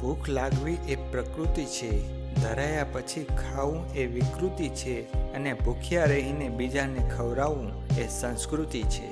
ભૂખ લાગવી એ પ્રકૃતિ છે, ધરાયા પછી ખાવું એ વિકૃતિ છે અને ભૂખ્યા રહીને બીજાને ખવડાવવું એ સંસ્કૃતિ છે.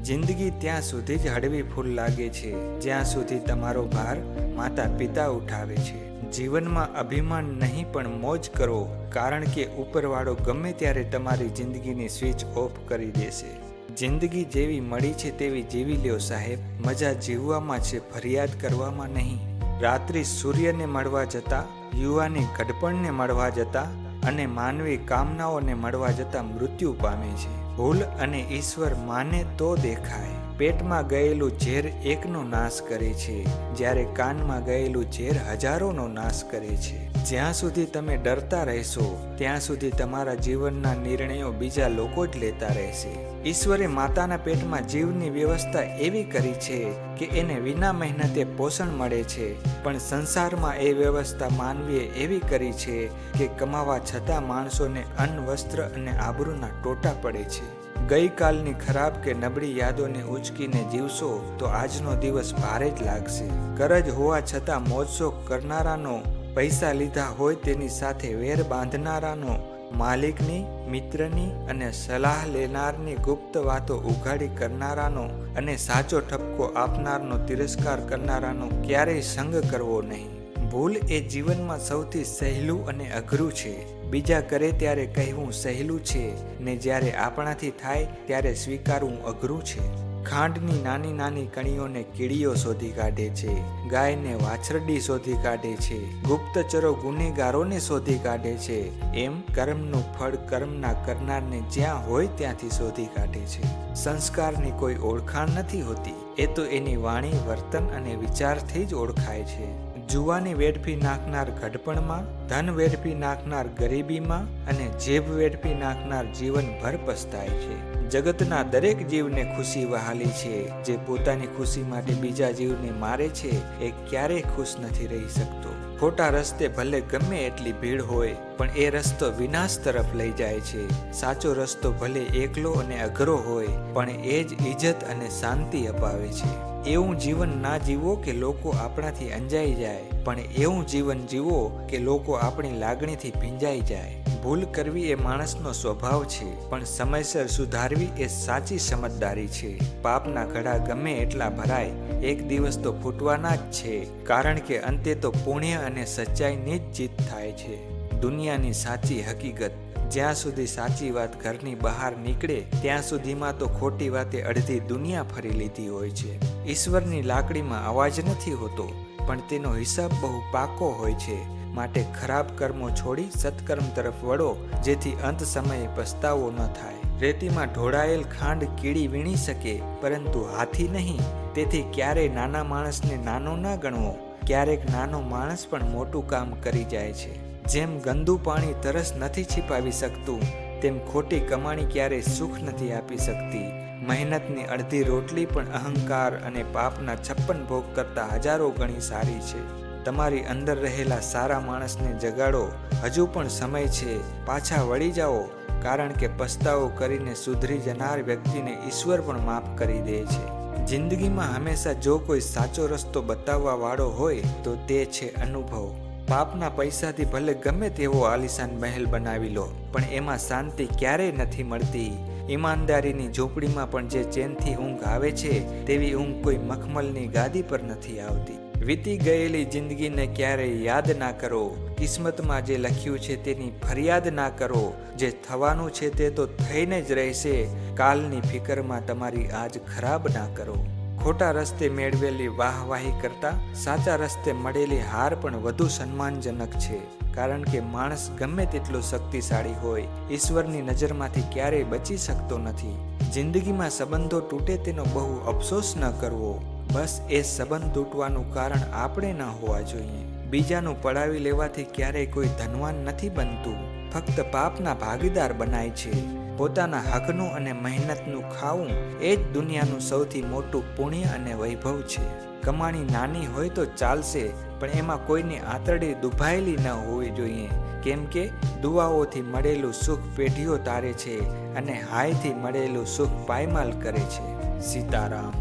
જિંદગી ત્યાં સુધી જ હળવી ફૂલ લાગે છે જ્યાં સુધી તમારો ભાર માતા પિતા ઉઠાવે છે. જીવનમાં અભિમાન નહીં પણ મોજ કરો, કારણ કે ઉપરવાળો ગમે ત્યારે તમારી જિંદગીની સ્વિચ ઓફ કરી દેશે. જિંદગી જેવી મળી છે તેવી જીવી લ્યો સાહેબ, મજા જીવવામાં છે, ફરિયાદ કરવામાં નહીં. રાત્રિ સૂર્યને મળવા જતા, યુવાની ઘડપણને મળવા જતા અને માનવી કામનાઓને મળવા જતા મૃત્યુ પામે છે. ભૂલ અને ઈશ્વર માને તો દેખાય. પેટમાં ગયેલું ઝેર એકનો નાશ કરે છે, જ્યારે કાનમાં ગયેલું ઝેર હજારોનો નાશ કરે છે. જ્યાં સુધી તમે ડરતા રહેશો ત્યાં સુધી તમારા જીવનના નિર્ણયો બીજા લોકો જ લેતા રહેશે. ઈશ્વરે માતાના પેટમાં જીવની વ્યવસ્થા એવી કરી છે કે એને વિના મહેનતે પોષણ મળે છે, પણ સંસારમાં એ વ્યવસ્થા માનવીએ એવી કરી છે કે કમાવા છતાં માણસોને અન્ન, વસ્ત્ર અને આબરૂના ટોટા પડે છે. ગઈકાલની ખરાબ કે નબળી યાદોને ઉચકીને જીવશો તો આજનો દિવસ ભારે જ લાગશે. કરજ હોવા છતાં મોજશોખ કરનારાનો, પૈસા લીધા હોય તેની સાથે વેર બાંધનારાનો, માલિકની, મિત્રની અને સલાહ લેનારની ગુપ્ત વાતો ઉઘાડી કરનારાનો અને સાચો ઠપકો આપનારનો તિરસ્કાર કરનારાનો ક્યારેય સંગ કરવો નહીં. ભૂલ એ જીવનમાં સૌથી સહેલું અને અઘરું છે. બીજા કરે ત્યારે કહેવું સહેલું છે ને જ્યારે આપણાથી થાય ત્યારે સ્વીકારવું અઘરું છે. ખાંડની નાની નાની કણીઓને કીડીઓ શોધી કાઢે છે, ગાયને વાછરડી શોધી કાઢે છે, ગુપ્તચરો ગુનેગારોને શોધી કાઢે છે, એમ કર્મનું ફળ કર્મના કરનારને જ્યાં હોય ત્યાંથી શોધી કાઢે છે. સંસ્કારની કોઈ ઓળખાણ નથી હોતી, એ તો એની વાણી, વર્તન અને વિચારથી જ ઓળખાય છે. જુવાની વેડફી નાખનાર ઘડપણમાં, ધન વેડફી નાખનાર ગરીબીમાં અને જેબ વેડફી નાખનાર જીવનભર પસ્તાય છે. જગતના દરેક જીવને ખુશી વહાલી છે, જે પોતાની ખુશી માટે બીજા જીવને મારે છે એ ક્યારેય ખુશ નથી રહી શકતો. ખોટા રસ્તે ભલે ગમે એટલી ભીડ હોય પણ એ રસ્તો વિનાશ તરફ લઈ જાય છે. સાચો રસ્તો ભલે એકલો અને અઘરો હોય પણ એ જ ઇજ્જત અને શાંતિ અપાવે છે. એવું જીવન ના જીવો કે લોકો આપણાથી અંજાઈ જાય, પણ એવું જીવન જીવો કે લોકો આપણી લાગણીથી ભીંજાઈ જાય. ભૂલ કરવી એ માણસનો સ્વભાવ છે, પણ સમયસર સુધારવી એ સાચી સમજદારી છે. પાપના ઘડા ગમે એટલા ભરાય, એક દિવસ તો ફૂટવાના જ છે, કારણ કે અંતે તો પુણ્ય અને સચ્ચાઈની જ જીત થાય છે. દુનિયાની સાચી હકીકત: જ્યાં સુધી સાચી વાત ઘરની બહાર નીકળે ત્યાં સુધીમાં તો ખોટી વાતે અડધી દુનિયા ફરી લીધી હોય છે. ઈશ્વરની લાકડીમાં અવાજ નથી હોતો, પણ તેનો હિસાબ બહુ પાકો હોય છે. માટે ખરાબ કર્મો છોડી સત્કર્મ તરફ વળો, જેથી અંત સમયે પસ્તાવો ન થાય. રેતીમાં ઢોળાયેલ ખાંડ કીડી વીણી શકે, પરંતુ હાથી નહીં. તેથી ક્યારેય નાના માણસને નાનો ના ગણવો. ક્યારેક નાનો માણસ પણ મોટું કામ કરી જાય છે. જેમ ગંદુ પાણી તરસ નથી छिपाવી શકતું, તેમ ખોટી કમાણી ક્યારેય સુખ નથી આપી શકતી. મહેનતની અડધી રોટલી પણ અહંકાર અને પાપના 56 ભોગ કરતાં હજારો ગણી સારી છે. તમારી અંદર રહેલા સારા માણસને જગાડો, હજુ પણ સમય છે. પાછા વળી જાઓ, કારણ કે પસ્તાવો કરીને સુધરી જનાર વ્યક્તિને ઈશ્વર પણ માફ કરી દે છે. જિંદગીમાં હંમેશા જો કોઈ સાચો રસ્તો બતાવવા વાળો હોય તો તે છે અનુભવ. પાપના પૈસાથી ભલે ગમે તેવો આલિશાન મહેલ બનાવી લો, પણ એમાં શાંતિ ક્યારેય નથી મળતી. ઈમાનદારીની ઝૂંપડીમાં પણ જે ચેનથી ઊંઘ આવે છે તેવી ઊંઘ કોઈ મખમલની ગાદી પર નથી આવતી. વીતી ગયેલી જિંદગીને ક્યારેય યાદ ના કરો. કિસ્મતમાં જે લખ્યું છે તેની ફરિયાદ ના કરો. જે થવાનું છે તે તો થઈને જ રહેશે. કાલની ફિકરમાં તમારી આજ ખરાબ ના કરો. ખોટા રસ્તે મેળવેલી વાહવાહી કરતાં સાચા રસ્તે મળેલી હાર પણ વધુ સન્માનજનક છે, કારણ કે માણસ ગમે તેટલો શક્તિશાળી હોય, ઈશ્વરની નજરમાંથી ક્યારેય બચી શકતો નથી. જિંદગીમાં સંબંધો તૂટે તેનો બહુ અફસોસ ન કરવો. બસ એ સંબંધ તૂટવાનું કારણ આપણે ન હોવા જોઈએ. બીજાનું પડાવી લેવાથી ક્યારેય કોઈ ધનવાન નથી બનતું, ફક્ત પાપના ભાગીદાર બનાય છે. પોતાના હકનું અને મહેનતનું ખાવું એ જ દુનિયાનું સૌથી મોટું પુણ્ય અને વૈભવ છે. કમાણી નાની હોય તો ચાલશે, પણ એમાં કોઈની આંતરડી દુભાયેલી ન હોવી જોઈએ, કેમ કે દુઆઓથી મળેલું સુખ પેઢીઓ તારે છે અને હાયથી મળેલું સુખ પાયમાલ કરે છે. સીતારામ.